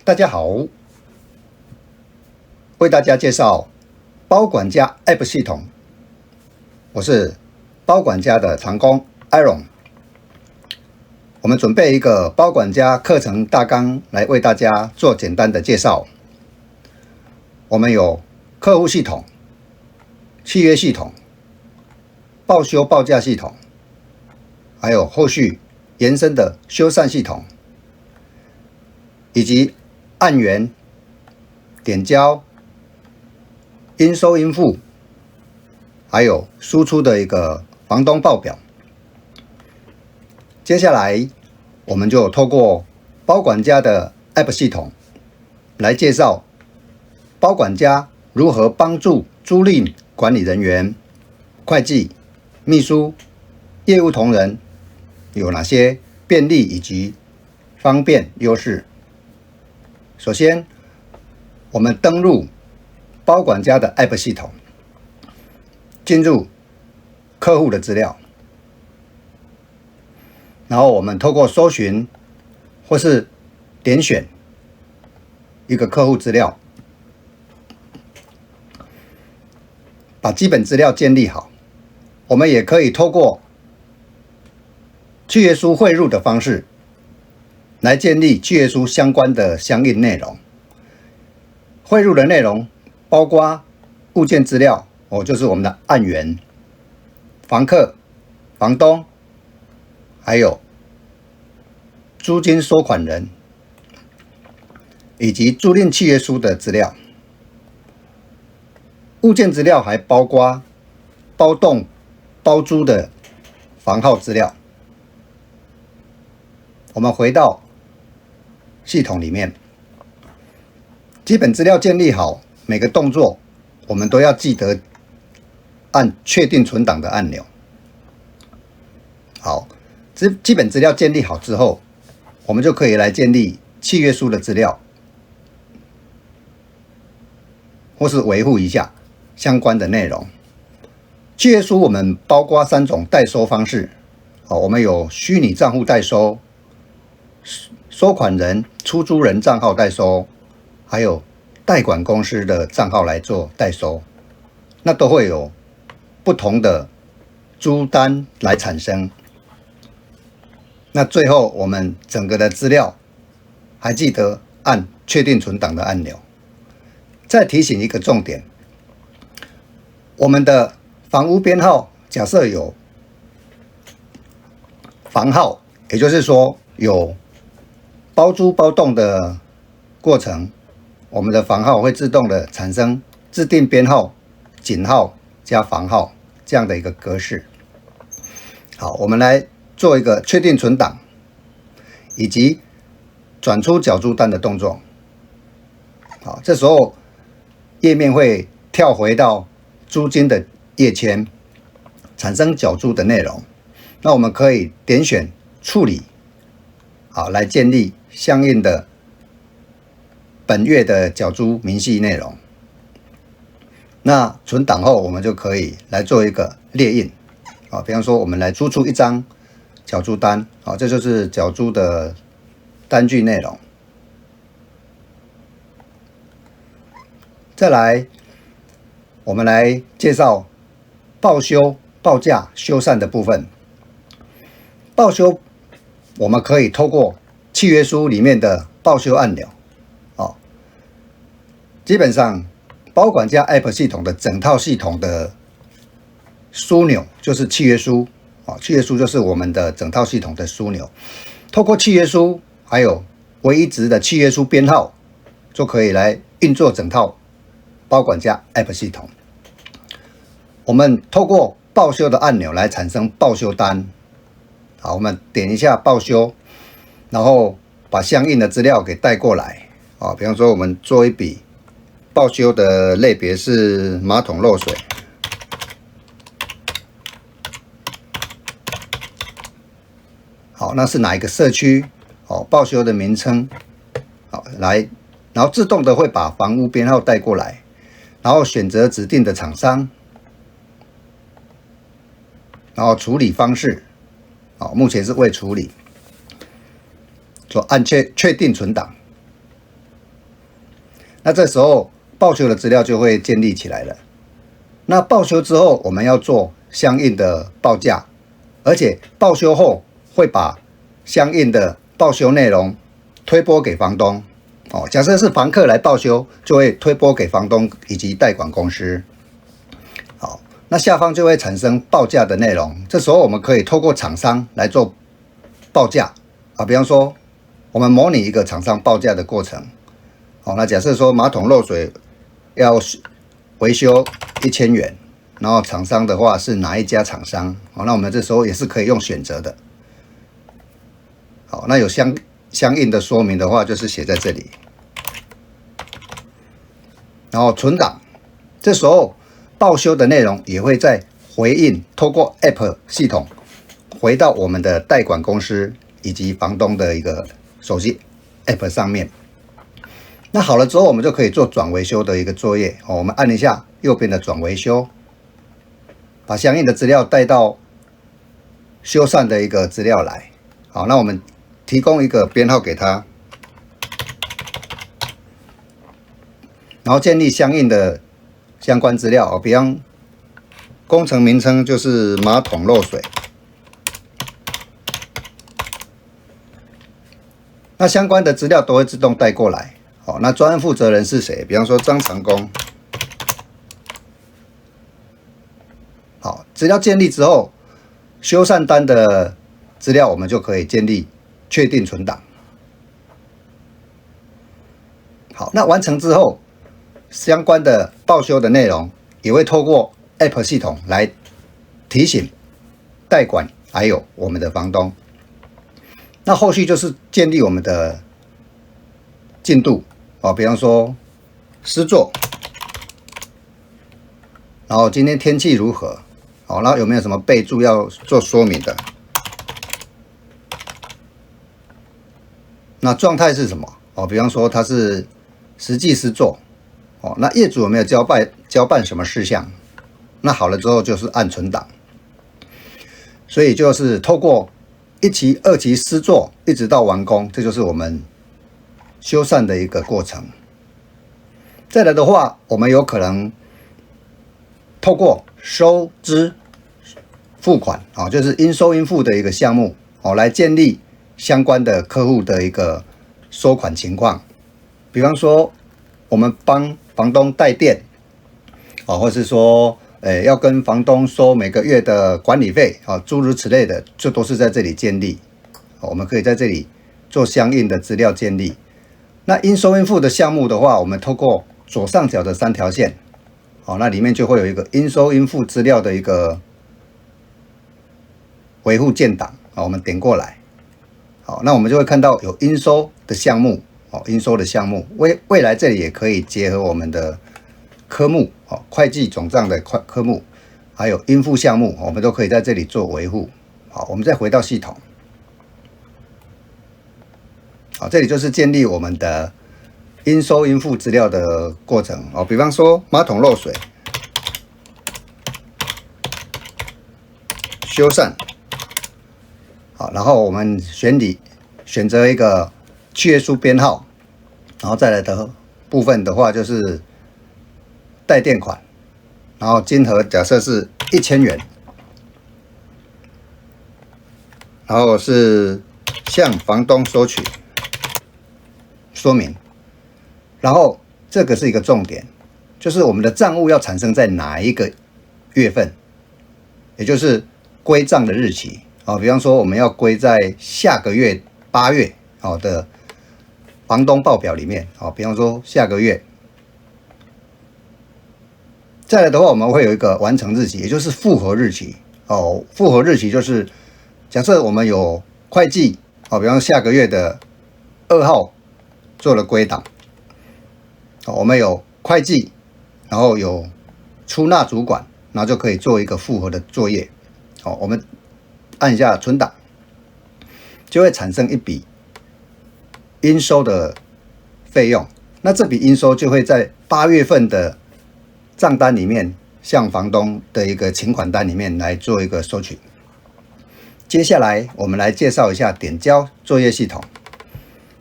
大家好，为大家介绍包管家 App 系统。我是包管家的长工 Aaron。我们准备一个包管家课程大纲来为大家做简单的介绍。我们有客户系统、契约系统、报修报价系统，还有后续延伸的修缮系统，以及案源、点交、应收应付，还有输出的一个房东报表。接下来，我们就透过包管家的 App 系统来介绍包管家如何帮助租赁管理人员、会计、秘书、业务同仁有哪些便利以及方便优势。首先，我们登入包管家的 App 系统，进入客户的资料，然后我们透过搜寻或是点选一个客户资料，把基本资料建立好。我们也可以透过契约书汇入的方式来建立契约书相关的相应内容。汇入的内容包括物件资料，就是我们的案源、房客、房东，还有租金收款人，以及租赁契约书的资料。物件资料还包括包栋、包租的房号资料。我们回到系统里面，基本资料建立好，每个动作我们都要记得按确定存档的按钮。好，基本资料建立好之后，我们就可以来建立契约书的资料，或是维护一下相关的内容。契约书我们包括3种代收方式，我们有虚拟账户代收、收款人、出租人账号代收，还有代管公司的账号来做代收，那都会有不同的租单来产生。那最后我们整个的资料还记得按确定存档的按钮。再提醒一个重点，我们的房屋编号假设有房号，也就是说有包租包栋的过程，我们的房号会自动的产生自定编号、井号加房号这样的一个格式。好，我们来做一个确定存档以及转出缴租单的动作。好，这时候页面会跳回到租金的页签，产生缴租的内容。那我们可以点选处理，好，来建立相应的本月的缴租明细内容。那存档后，我们就可以来做一个列印。比方说我们来输出一张缴租单，这就是缴租的单据内容。再来，我们来介绍报修、报价、修缮的部分。报修我们可以透过契约书里面的报修按钮。基本上包管家 App 系统的整套系统的枢纽就是契约书。契约书就是我们的整套系统的枢纽。透过契约书还有唯一值的契约书编号，就可以来运作整套包管家 App 系统。我们透过报修的按钮来产生报修单。好，我们点一下报修，然后把相应的资料给带过来。比方说我们做一笔报修的类别是马桶漏水。好，那是哪一个社区？报修的名称。好，来，然后自动的会把房屋编号带过来，然后选择指定的厂商，然后处理方式。目前是未处理，按确定存档。那这时候报修的资料就会建立起来了。那报修之后，我们要做相应的报价，而且报修后会把相应的报修内容推播给房东。假设是房客来报修，就会推播给房东以及代管公司。好，那下方就会产生报价的内容。这时候我们可以透过厂商来做报价比方说，我们模拟一个厂商报价的过程。那假设说马桶漏水要维修1000元，然后厂商的话是哪一家厂商？那我们这时候也是可以用选择的。好，那有相应的说明的话，就是写在这里。然后存档，这时候报修的内容也会在回应，透过 App 系统回到我们的代管公司以及房东的一个手机 App 上面。那好了之后，我们就可以做转维修的一个作业。我们按一下右边的转维修，把相应的资料带到修缮的一个资料来。好，那我们提供一个编号给他，然后建立相应的相关资料。比方工程名称就是马桶漏水。那相关的资料都会自动带过来。那专案负责人是谁？比方说张长工。好，资料建立之后，修缮单的资料我们就可以建立，确定存档。好，那完成之后，相关的报修的内容也会透过 App 系统来提醒代管还有我们的房东。那后续就是建立我们的进度比方说施作，然后今天天气如何，然后有没有什么备注要做说明的？那状态是什么？比方说它是实际施作，那业主有没有交办什么事项？那好了之后就是按存档，所以就是透过1期、2期施作一直到完工，这就是我们修缮的一个过程。再来的话，我们有可能透过收支付款就是应收应付的一个项目来建立相关的客户的一个收款情况。比方说我们帮房东代垫或是说要跟房东收每个月的管理费诸如此类的，就都是在这里建立。我们可以在这里做相应的资料建立。那应收应付的项目的话，我们透过左上角的3条线那里面就会有一个应收应付资料的一个维护建档我们点过来。好，那我们就会看到有应收的项目应收的项目，未来这里也可以结合我们的科目会计总账的科目，还有应付项目，我们都可以在这里做维护。好，我们再回到系统。好，这里就是建立我们的应收应付资料的过程比方说马桶漏水修缮。好，然后我们选择一个契约书编号，然后再来的部分的话就是代垫款，然后金额假设是1000元，然后是向房东收取说明。然后这个是一个重点，就是我们的账务要产生在哪一个月份，也就是归账的日期比方说我们要归在下个月8月的房东报表里面比方说下个月。再来的话，我们会有一个完成日期，也就是复核日期复核日期就是假设我们有会计比方说下个月的2号做了归档，我们有会计，然后有出纳主管，然后就可以做一个复核的作业。我们按一下存档，就会产生一笔应收的费用。那这笔应收就会在8月份的账单里面，向房东的一个请款单里面来做一个收取。接下来我们来介绍一下点交作业系统。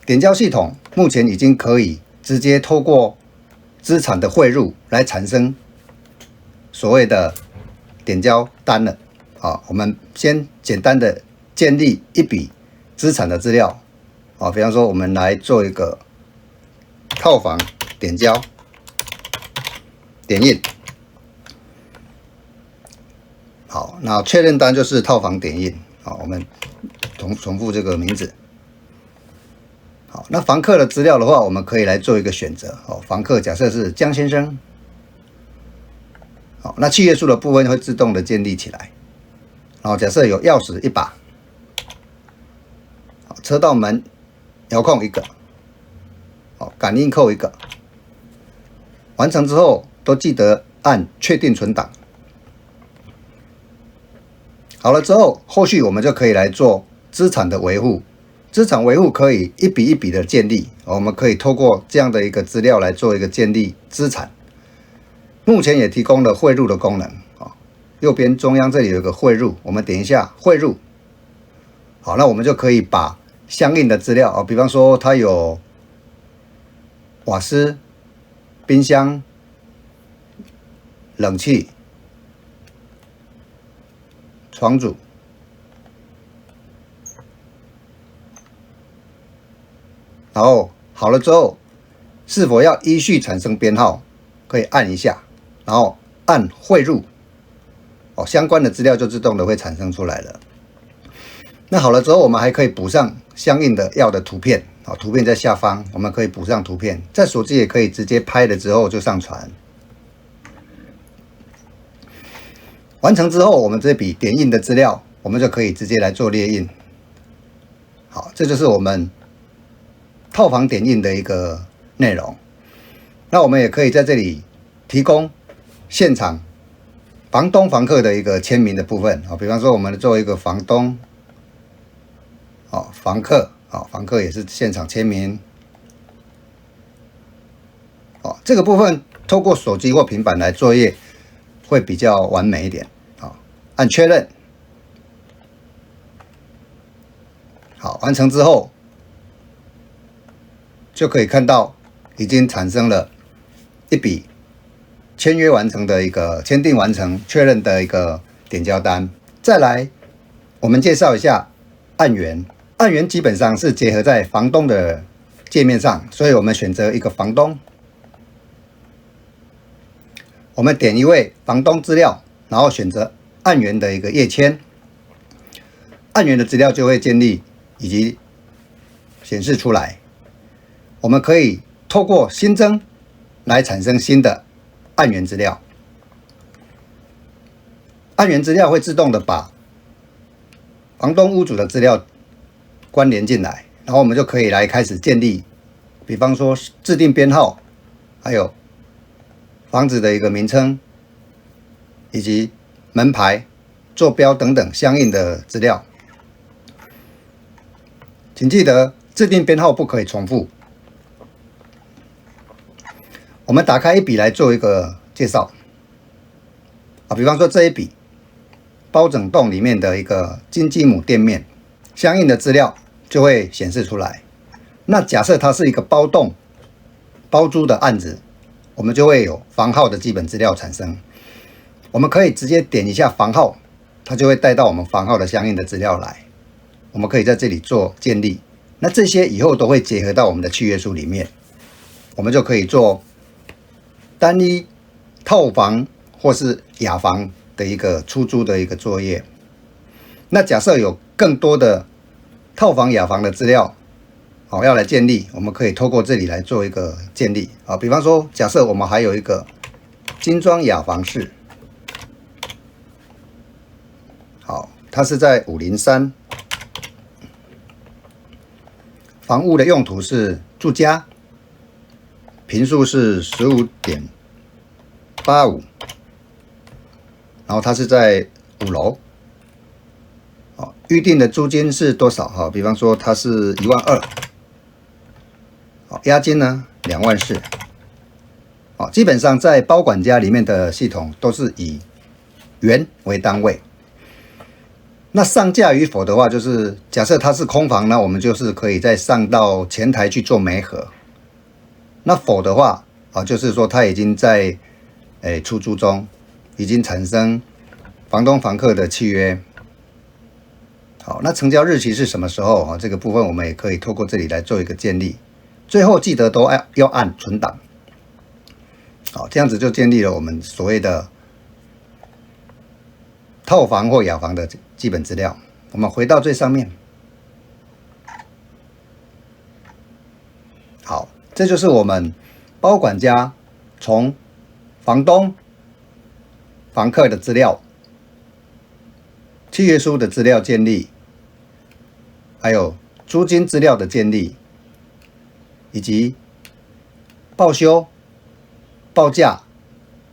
点交系统目前已经可以直接透过资产的汇入来产生所谓的点交单了。好，我们先简单的建立一笔资产的资料。好，比方说我们来做一个套房点交点印。好，那确认单就是套房点印。好，我们重复这个名字。好，那房客的资料的话，我们可以来做一个选择。好，房客假设是江先生。好，那契约书的部分会自动的建立起来。然后假设有钥匙1把，好，车道门遥控1个，好，感应扣1个。完成之后，都记得按确定存档。好了之后，后续我们就可以来做资产的维护。资产维护可以一笔一笔的建立，我们可以透过这样的一个资料来做一个建立资产。目前也提供了汇入的功能。右边中央这里有一个汇入，我们点一下汇入。好，那我们就可以把相应的资料，比方说它有瓦斯、冰箱、冷气、床组，然后好了之后，是否要依序产生编号，可以按一下，然后按汇入，相关的资料就自动的会产生出来了。那好了之后，我们还可以补上相应的要的图片，图片在下方，我们可以补上图片，在手机也可以直接拍了之后就上传。完成之后，我们这笔点印的资料，我们就可以直接来做列印。好，这就是我们套房点印的一个内容。那我们也可以在这里提供现场房东、房客的一个签名的部分。比方说我们做一个房东，房客，房客也是现场签名。这个部分透过手机或平板来作业会比较完美一点。按确认。好，完成之后就可以看到已经产生了一笔签约完成的一个签订完成确认的一个点交单。再来，我们介绍一下案源。案源基本上是结合在房东的界面上，所以我们选择一个房东，我们点一位房东资料，然后选择案源的一个页签，案源的资料就会建立以及显示出来。我们可以透过新增来产生新的案源资料。案源资料会自动的把房东、屋主的资料关联进来，然后我们就可以来开始建立，比方说制定编号，还有房子的一个名称，以及门牌、坐标等等相应的资料。请记得制定编号不可以重复。我们打开一笔来做一个介绍。比方说这一笔包整栋里面的一个金鸡母店面，相应的资料就会显示出来。那假设它是一个包栋、包租的案子，我们就会有房号的基本资料产生。我们可以直接点一下房号，它就会带到我们房号的相应的资料来。我们可以在这里做建立。那这些以后都会结合到我们的契约书里面，我们就可以做单一套房或是雅房的一个出租的一个作业。那假设有更多的套房、雅房的资料，要来建立，我们可以透过这里来做一个建立。比方说，假设我们还有一个精装雅房式，好，它是在503，房屋的用途是住家，坪数是15.85，然后它是在5楼。预定的租金是多少？比方说它是12000，押金呢24000。基本上在包管家里面的系统都是以元为单位。那上架与否的话，就是假设它是空房呢，我们就是可以再上到前台去做媒合。那否的话，就是说他已经在出租中，已经产生房东房客的契约。好，那成交日期是什么时候？这个部分我们也可以透过这里来做一个建立。最后记得都要按存档。好，这样子就建立了我们所谓的套房或雅房的基本资料。我们回到最上面。好，这就是我们包管家从房东、房客的资料、契约书的资料建立，还有租金资料的建立，以及报修、报价、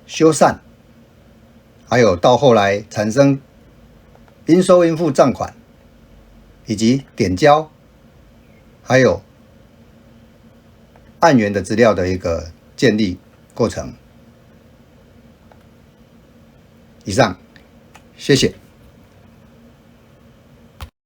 修缮，还有到后来产生应收应付账款，以及点交，还有案源的资料的一个建立过程。以上，谢谢。